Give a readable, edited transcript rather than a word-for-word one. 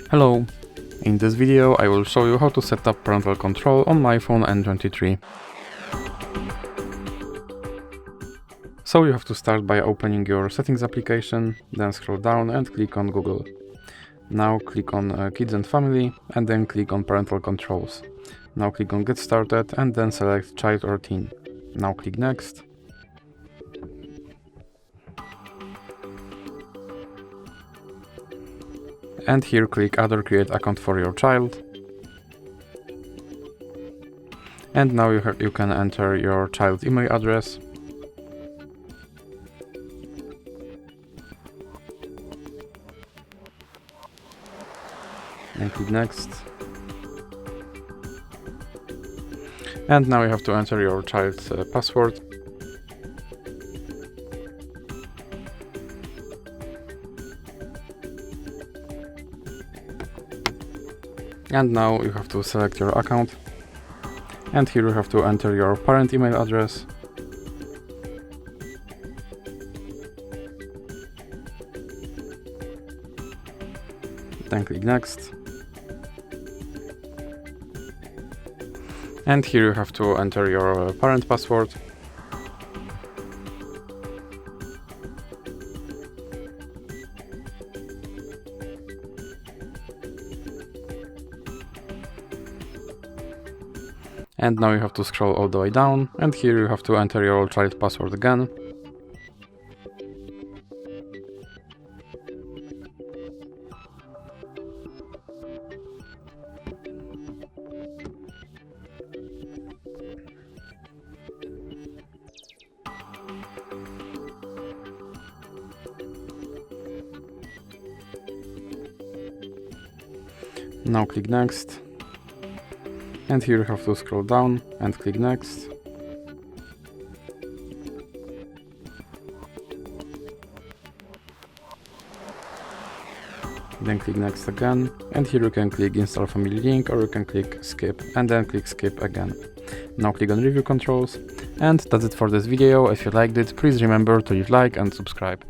Hello! In this video I will show you how to set up parental control on my phone N23. So you have to start by opening your settings application, then scroll down and click on Google. Now click on Kids and Family and then click on Parental Controls. Now click on Get Started and then select Child or Teen. Now click Next. And here click Add or Create account for your child. And now you can enter your child's email address. And click Next. And now you have to enter your child's password. And now you have to select your account. And here you have to enter your parent email address. Then click Next. And here you have to enter your parent password. And now you have to scroll all the way down, and here you have to enter your child password again. Now click Next. And here you have to scroll down and click Next. Then click Next again, and here you can click Install Family Link, or you can click Skip and then click Skip again. Now click on Review Controls, and that's it for this video. If you liked it, please remember to leave a like and subscribe.